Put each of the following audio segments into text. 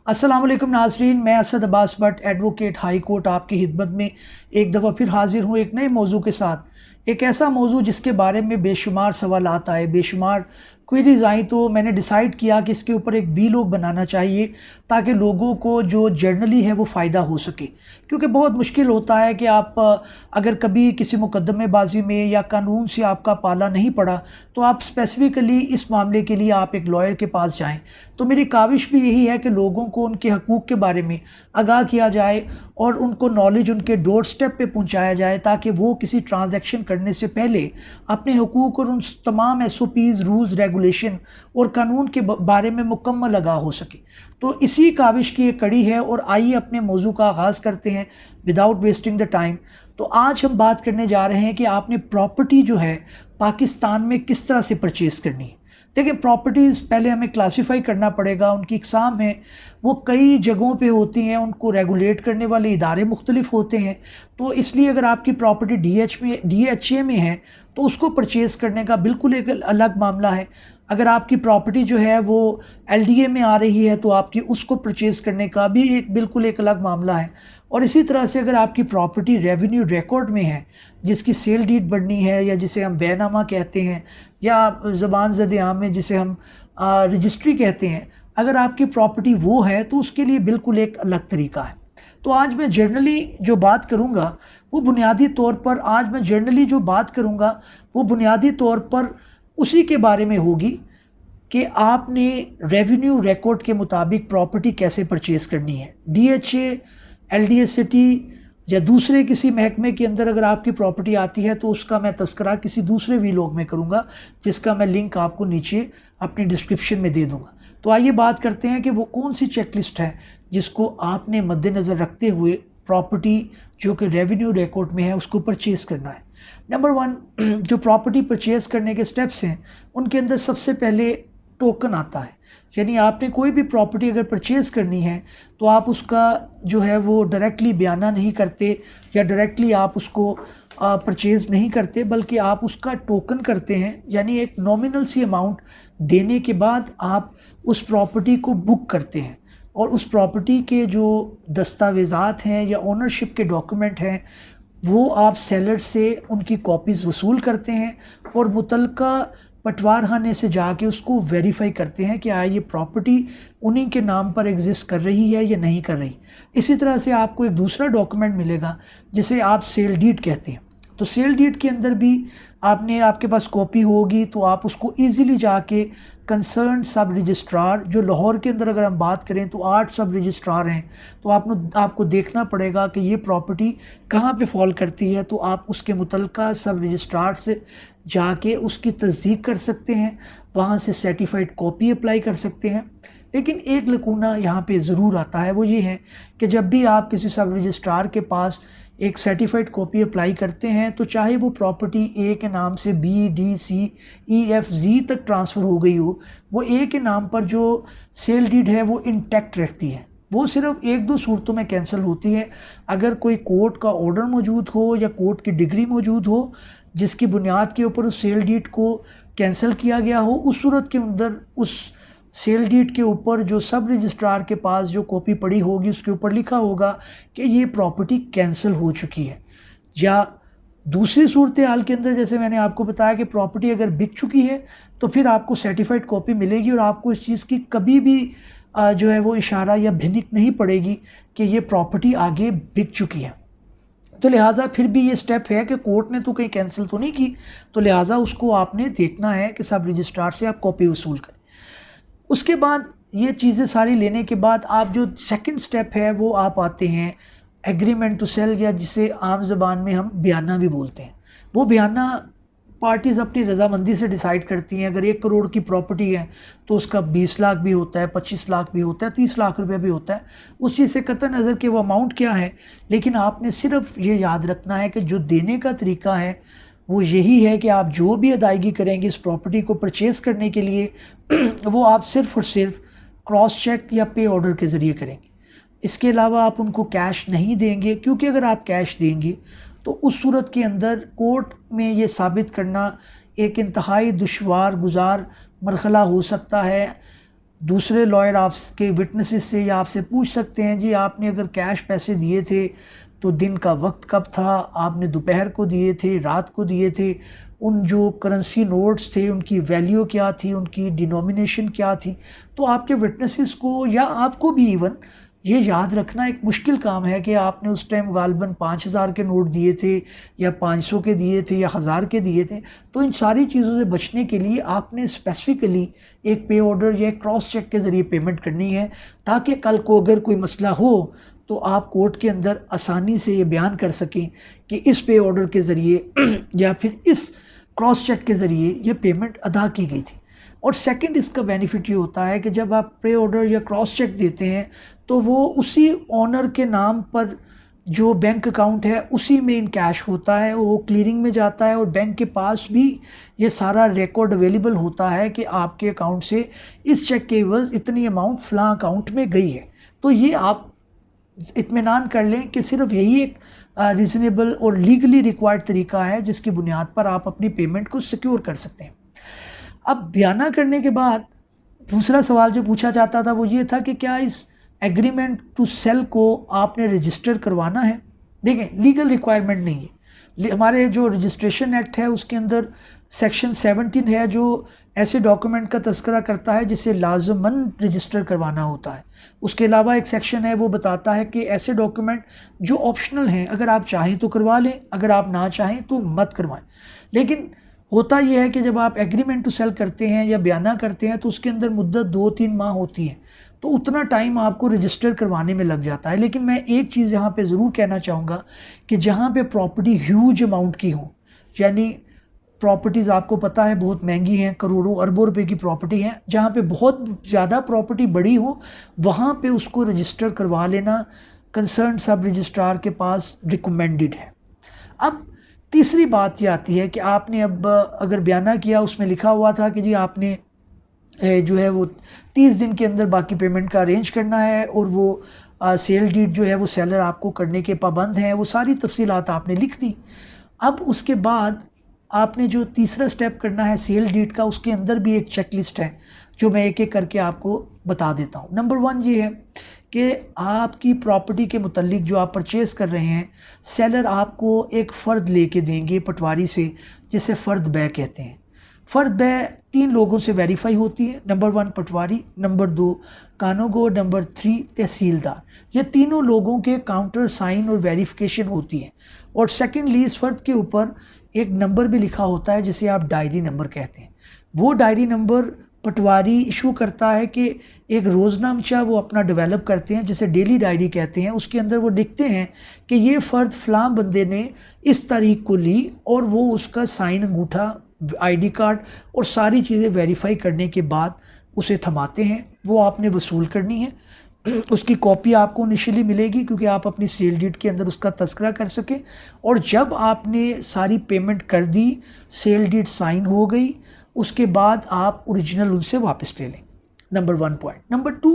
अस्सलाम वालेकुम नाज़रीन, मैं Asad Abbas but advocate high court आपकी खिदमत में एक दफ़ा फिर हाज़िर हूँ एक नए मौजू के साथ। एक ऐसा मौजू जिसके बारे में बेशुमार सवालात आए, बेशुमार क्वेरीज़ आई, तो मैंने डिसाइड किया कि इसके ऊपर एक वीलॉग बनाना चाहिए ताकि लोगों को जो जर्नली है वो फ़ायदा हो सके। क्योंकि बहुत मुश्किल होता है कि आप अगर कभी किसी मुकदमेबाजी में या कानून से आपका पाला नहीं पड़ा तो आप स्पेसिफ़िकली इस मामले के लिए आप एक लॉयर के पास जाएँ। तो मेरी काविश भी यही है कि लोगों को उनके हकूक़ के बारे में आगाह किया जाए और उनको नॉलेज उनके डोर स्टेप पे पहुंचाया जाए ताकि वो किसी ट्रांजैक्शन करने से पहले अपने हकूक़ और उन तमाम एसओपीज़, रूल्स, रेगुलेशन और कानून के बारे में मुकम्मल आगाह हो सके। तो इसी काविश की एक कड़ी है और आइए अपने मौजू का आगाज़ करते हैं विदाउट वेस्टिंग द टाइम। तो आज हम बात करने जा रहे हैं कि आपने प्रॉपर्टी जो है पाकिस्तान में किस तरह से परचेज़ करनी है। देखिए, प्रॉपर्टीज़ पहले हमें क्लासिफाई करना पड़ेगा, उनकी इकसाम है, वो कई जगहों पे होती हैं, उनको रेगुलेट करने वाले इदारे मुख्तलिफ होते हैं। तो इसलिए अगर आपकी प्रॉपर्टी डीएचए में है तो उसको परचेज़ करने का बिल्कुल एक अलग मामला है। अगर आपकी प्रॉपर्टी जो है वो एलडीए में आ रही है तो आपकी उसको परचेज़ करने का भी बिल्कुल एक अलग मामला है। और इसी तरह से अगर आपकी प्रॉपर्टी रेवेन्यू रिकॉर्ड में है, जिसकी सेल डीड बननी है या जिसे हम बैनामा कहते हैं या ज़बान ज़द-ए-आम में जिसे हम रजिस्ट्री कहते हैं, अगर आपकी प्रॉपर्टी वो है तो उसके लिए बिल्कुल एक अलग तरीका है। तो आज मैं जनरली जो बात करूँगा वो बुनियादी तौर पर उसी के बारे में होगी कि आपने रेवेन्यू रिकॉर्ड के मुताबिक प्रॉपर्टी कैसे परचेज़ करनी है। डीएचए, एलडीए सिटी या दूसरे किसी महकमे के अंदर अगर आपकी प्रॉपर्टी आती है तो उसका मैं तज़किरा किसी दूसरे वीलॉग में करूँगा, जिसका मैं लिंक आपको नीचे अपनी डिस्क्रिप्शन में दे दूँगा। तो आइए बात करते हैं कि वो कौन सी चेकलिस्ट है जिसको आपने मद्देनज़र रखते हुए प्रॉपर्टी जो कि रेवेन्यू रिकॉर्ड में है उसको परचेज़ करना है। नंबर 1, जो प्रॉपर्टी परचेज़ करने के स्टेप्स हैं उनके अंदर सबसे पहले टोकन आता है। यानी आपने कोई भी प्रॉपर्टी अगर परचेज़ करनी है तो आप उसका जो है वो डायरेक्टली बयाना नहीं करते या डायरेक्टली आप उसको परचेज़ नहीं करते, बल्कि आप उसका टोकन करते हैं। यानी एक नॉमिनल सी अमाउंट देने के बाद आप उस प्रॉपर्टी को बुक करते हैं और उस प्रॉपर्टी के जो दस्तावेज़ात हैं या ओनरशिप के डॉक्यूमेंट हैं वो आप सेलर से उनकी कॉपीज़ वसूल करते हैं और मुतलका पटवारखाने से जाके उसको वेरीफाई करते हैं कि ये प्रॉपर्टी उन्हीं के नाम पर एग्जिस्ट कर रही है या नहीं कर रही। इसी तरह से आपको एक दूसरा डॉक्यूमेंट मिलेगा जिसे आप सेल डीड कहते हैं। तो सेल डीड के अंदर भी आपके पास कॉपी होगी तो आप उसको इजीली जाके कंसर्न सब रजिस्ट्रार, जो लाहौर के अंदर अगर हम बात करें तो 8 सब रजिस्ट्रार हैं, तो आपको देखना पड़ेगा कि ये प्रॉपर्टी कहाँ पे फॉल करती है। तो आप उसके मुतलका सब रजिस्ट्रार से जाके उसकी तस्दीक कर सकते हैं, वहाँ से सर्टिफाइड कॉपी अप्लाई कर सकते हैं। लेकिन एक लकूना यहाँ पे ज़रूर आता है, वो ये है कि जब भी आप किसी सब रजिस्ट्रार के पास एक सर्टिफाइड कॉपी अप्लाई करते हैं तो चाहे वो प्रॉपर्टी ए के नाम से बी, डी, सी, ई, एफ, जी तक ट्रांसफ़र हो गई हो, वो ए के नाम पर जो सेल डीड है वो इंटैक्ट रहती है। वो सिर्फ 1-2 सूरतों में कैंसिल होती है। अगर कोई कोर्ट का ऑर्डर मौजूद हो या कोर्ट की डिग्री मौजूद हो जिसकी बुनियाद के ऊपर उस सेल डीड को कैंसिल किया गया हो, उस सूरत के अंदर उस सेल डीड के ऊपर जो सब रजिस्ट्रार के पास जो कॉपी पड़ी होगी उसके ऊपर लिखा होगा कि ये प्रॉपर्टी कैंसिल हो चुकी है। या दूसरी सूरत हाल के अंदर जैसे मैंने आपको बताया कि प्रॉपर्टी अगर बिक चुकी है तो फिर आपको सर्टिफाइड कॉपी मिलेगी और आपको इस चीज़ की कभी भी जो है वो इशारा या भिनक नहीं पड़ेगी कि ये प्रॉपर्टी आगे बिक चुकी है। तो लिहाजा फिर भी ये स्टेप है कि कोर्ट ने तो कहीं कैंसिल तो नहीं की, तो लिहाजा उसको आपने देखना है कि सब रजिस्ट्रार से आप कॉपी वसूल करें। उसके बाद ये चीज़ें सारी लेने के बाद आप जो सेकंड स्टेप है वो आप आते हैं एग्रीमेंट टू सेल, या जिसे आम ज़बान में हम बयाना भी बोलते हैं। वो बयाना पार्टीज़ अपनी रज़ामंदी से डिसाइड करती हैं। अगर 1 करोड़ की प्रॉपर्टी है तो उसका 20 लाख भी होता है, 25 लाख भी होता है, 30 लाख रुपये भी होता है। उस चीज़ से कतई नज़र कि वो अमाउंट क्या है, लेकिन आपने सिर्फ ये याद रखना है कि जो देने का तरीका है वो यही है कि आप जो भी अदायगी करेंगे इस प्रॉपर्टी को परचेज़ करने के लिए वो आप सिर्फ़ और सिर्फ क्रॉस चेक या पे ऑर्डर के ज़रिए करेंगे। इसके अलावा आप उनको कैश नहीं देंगे, क्योंकि अगर आप कैश देंगे तो उस सूरत के अंदर कोर्ट में ये साबित करना एक इंतहाई दुश्वार गुज़ार मरहला हो सकता है दूसरे लॉयर आपके विटनेसेस से या आपसे पूछ सकते हैं जी आपने अगर कैश पैसे दिए थे तो दिन का वक्त कब था, आपने दोपहर को दिए थे, रात को दिए थे, उन जो करेंसी नोट्स थे उनकी वैल्यू क्या थी, उनकी डिनोमिनेशन क्या थी। तो आपके विटनेसेस को या आपको भी इवन ये याद रखना एक मुश्किल काम है कि आपने उस टाइम गालबन 5,000 के नोट दिए थे या 500 के दिए थे या 1,000 के दिए थे। तो इन सारी चीज़ों से बचने के लिए आपने स्पेसिफ़िकली एक पे ऑर्डर या क्रॉस चेक के ज़रिए पेमेंट करनी है, ताकि कल को अगर कोई मसला हो तो आप कोर्ट के अंदर आसानी से ये बयान कर सकें कि इस पे ऑर्डर के ज़रिए या फिर इस क्रॉस चेक के ज़रिए ये पेमेंट अदा की गई थी। और सेकंड इसका बेनिफिट ये होता है कि जब आप प्री ऑर्डर या क्रॉस चेक देते हैं तो वो उसी ऑनर के नाम पर जो बैंक अकाउंट है उसी में इन कैश होता है, वो क्लियरिंग में जाता है और बैंक के पास भी ये सारा रिकॉर्ड अवेलेबल होता है कि आपके अकाउंट से इस चेक के एवज इतनी अमाउंट फ़लाँ अकाउंट में गई है। तो ये आप इत्मीनान कर लें कि सिर्फ यही एक रीज़नेबल और लीगली रिक्वायर्ड तरीका है जिसकी बुनियाद पर आप अपनी पेमेंट को सिक्योर कर सकते हैं। अब बयाना करने के बाद दूसरा सवाल जो पूछा जाता था वो ये था कि क्या इस एग्रीमेंट टू सेल को आपने रजिस्टर करवाना है। देखें, लीगल रिक्वायरमेंट नहीं है। हमारे जो रजिस्ट्रेशन एक्ट है उसके अंदर सेक्शन 17 है जो ऐसे डॉक्यूमेंट का तस्करा करता है जिसे लाजमन रजिस्टर करवाना होता है। उसके अलावा एक सेक्शन है वो बताता है कि ऐसे डॉक्यूमेंट जो ऑप्शनल हैं, अगर आप चाहें तो करवा लें, अगर आप ना चाहें तो मत करवाएं। लेकिन होता यह है कि जब आप एग्रीमेंट टू सेल करते हैं या बयाना करते हैं तो उसके अंदर मुद्दत 2-3 माह होती है, तो उतना टाइम आपको रजिस्टर करवाने में लग जाता है। लेकिन मैं एक चीज़ यहाँ पे ज़रूर कहना चाहूँगा कि जहाँ पे प्रॉपर्टी ह्यूज अमाउंट की हो, यानी प्रॉपर्टीज़ आपको पता है बहुत महंगी हैं, करोड़ों अरबों रुपए की प्रॉपर्टी हैं, जहाँ पे बहुत ज़्यादा प्रॉपर्टी बड़ी हो वहाँ पे उसको रजिस्टर करवा लेना कंसर्न सब रजिस्ट्रार के पास रिकमेंडेड है। अब तीसरी बात ये आती है कि आपने अब अगर बयाना किया, उसमें लिखा हुआ था कि जी आपने जो है वो 30 दिन के अंदर बाकी पेमेंट का अरेंज करना है और वो सेल डीड जो है वो सेलर आपको करने के पाबंद हैं, वो सारी तफसीलात आपने लिख दी। अब उसके बाद आपने जो तीसरा स्टेप करना है सेल डीड का, उसके अंदर भी एक चेक लिस्ट है जो मैं एक एक करके आपको बता देता हूँ। नंबर 1 ये है कि आपकी प्रॉपर्टी के मुतल्लिक जो आप परचेज़ कर रहे हैं, सेलर आपको एक फ़र्द लेके देंगे पटवारी से, जिसे फ़र्द बै कहते हैं। फ़र्द बै 3 लोगों से वेरीफाई होती है। नंबर 1 पटवारी, नंबर 2 कानूगो, नंबर 3 तहसीलदार। ये तीनों लोगों के काउंटर साइन और वेरिफिकेशन होती है। और सेकेंडली इस फ़र्द के ऊपर एक नंबर भी लिखा होता है जिसे आप डायरी नंबर कहते हैं। वो डायरी नंबर पटवारी इशू करता है कि एक रोज़नामचा वो अपना डेवलप करते हैं जिसे डेली डायरी कहते हैं। उसके अंदर वो लिखते हैं कि ये फ़र्द फ़लाँ बंदे ने इस तारीख को ली और वो उसका साइन, अंगूठा, आईडी कार्ड और सारी चीज़ें वेरीफाई करने के बाद उसे थमाते हैं। वो आपने वसूल करनी है। उसकी कॉपी आपको इनिशियली मिलेगी क्योंकि आप अपनी सेल डीड के अंदर उसका तस्करा कर सकें। और जब आपने सारी पेमेंट कर दी, सेल डीड साइन हो गई, उसके बाद आप ओरिजिनल उनसे वापस ले लें। Number 1 point. नंबर 2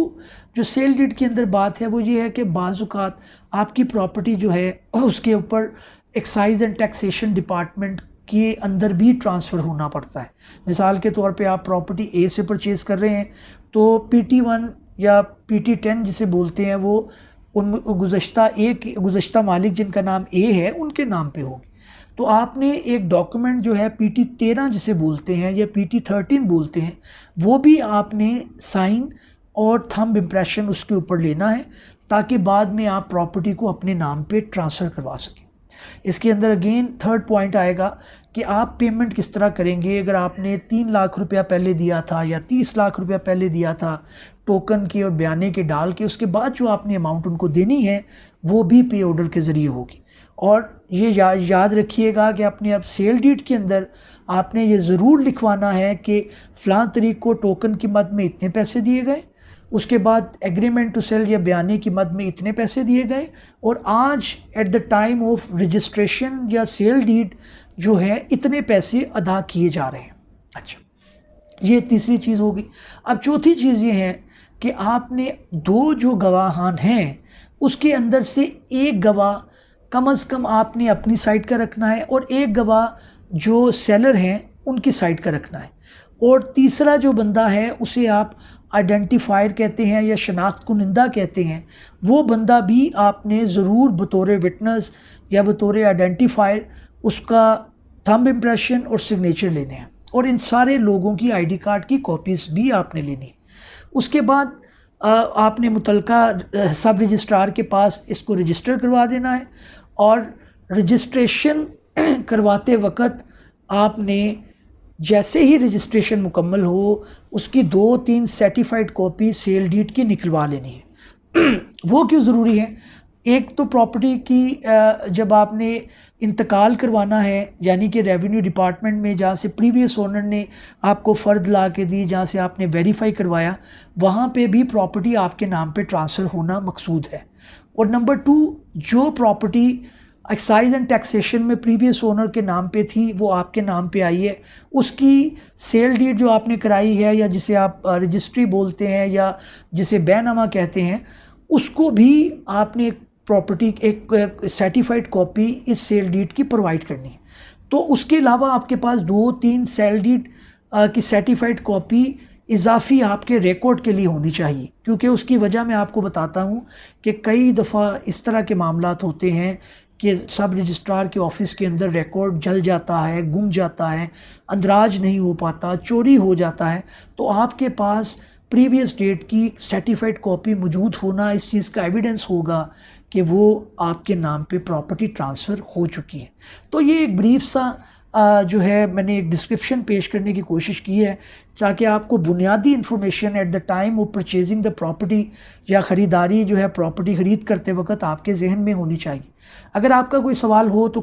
जो सेल डीड के अंदर बात है वो ये है कि बाज़-औक़ात आपकी प्रॉपर्टी जो है उसके ऊपर एक्साइज़ एंड टैक्सेशन डिपार्टमेंट के अंदर भी ट्रांसफ़र होना पड़ता है। मिसाल के तौर पे आप प्रॉपर्टी ए से परचेज़ कर रहे हैं तो PT1 या PT10 जिसे बोलते हैं वो उन गुज़श्ता मालिक जिनका नाम ए है उनके नाम पे होगी। तो आपने एक डॉक्यूमेंट जो है PT13 जिसे बोलते हैं या PT13 बोलते हैं, वो भी आपने साइन और थंब इम्प्रेशन उसके ऊपर लेना है ताकि बाद में आप प्रॉपर्टी को अपने नाम पे ट्रांसफ़र करवा सकें। इसके अंदर अगेन थर्ड पॉइंट आएगा कि आप पेमेंट किस तरह करेंगे। अगर आपने 3 लाख रुपया पहले दिया था या 30 लाख रुपया पहले दिया था टोकन के और बयाने के डाल के, उसके बाद जो आपने अमाउंट उनको देनी है वो भी पे ऑर्डर के ज़रिए होगी। और ये याद रखिएगा कि अपने अब सेल डीड के अंदर आपने ये ज़रूर लिखवाना है कि फ़लाँ तारीख को टोकन की मद में इतने पैसे दिए गए, उसके बाद एग्रीमेंट टू सेल या बयाने की मद में इतने पैसे दिए गए, और आज at the time of registration या सेल डीड जो है इतने पैसे अदा किए जा रहे हैं। अच्छा, ये तीसरी चीज़ होगी। अब चौथी चीज़ ये है कि आपने 2 जो गवाहान हैं उसके अंदर से एक गवाह कम से कम आपने अपनी साइड का रखना है और एक गवाह जो सेलर हैं उनकी साइड का रखना है। और तीसरा जो बंदा है उसे आप आइडेंटिफायर कहते हैं या शनाख्त कुनिंदा कहते हैं, वो बंदा भी आपने ज़रूर बतौर विटनेस या बतौर आइडेंटिफायर उसका थंब इम्प्रेशन और सिग्नेचर लेने हैं, और इन सारे लोगों की आईडी कार्ड की कॉपीज़ भी आपने लेनी है। उसके बाद आपने मुतलका सब रजिस्ट्रार के पास इसको रजिस्टर करवा देना है, और रजिस्ट्रेशन करवाते वक्त आपने जैसे ही रजिस्ट्रेशन मुकम्मल हो उसकी 2-3 सर्टिफाइड कॉपी सेल डीड की निकलवा लेनी है। वो क्यों ज़रूरी है? एक तो प्रॉपर्टी की जब आपने इंतकाल करवाना है, यानी कि रेवेन्यू डिपार्टमेंट में जहाँ से प्रीवियस ओनर ने आपको फ़र्द ला के दी, जहाँ से आपने वेरीफाई करवाया, वहाँ पे भी प्रॉपर्टी आपके नाम पे ट्रांसफ़र होना मकसूद है। और नंबर 2, जो प्रॉपर्टी एक्साइज एंड टैक्सेशन में प्रीवियस ओनर के नाम पे थी वो आपके नाम पे आई है, उसकी सेल डीड जो आपने कराई है, या जिसे आप रजिस्ट्री बोलते हैं या जिसे बैनामा कहते हैं, उसको भी आपने प्रॉपर्टी एक सर्टिफाइड कॉपी इस सेल डीड की प्रोवाइड करनी है। तो उसके अलावा आपके पास 2-3 सेल डीड की सर्टिफाइड कॉपी इजाफ़ी आपके रिकॉर्ड के लिए होनी चाहिए, क्योंकि उसकी वजह मैं आपको बताता हूँ कि कई दफ़ा इस तरह के मामलात होते हैं कि सब रजिस्ट्रार के ऑफ़िस के अंदर रिकॉर्ड जल जाता है, गुम जाता है, अंदराज नहीं हो पाता, चोरी हो जाता है। तो आपके पास प्रीवियस डेट की सर्टिफाइड कॉपी मौजूद होना इस चीज़ का एविडेंस होगा कि वो आपके नाम पे प्रॉपर्टी ट्रांसफ़र हो चुकी है। तो ये एक ब्रीफ सा जो है मैंने एक डिस्क्रिप्शन पेश करने की कोशिश की है, ताकि आपको बुनियादी information at the time of purchasing the property या ख़रीदारी जो है प्रॉपर्टी ख़रीद करते वक्त आपके जहन में होनी चाहिए। अगर आपका कोई सवाल हो तो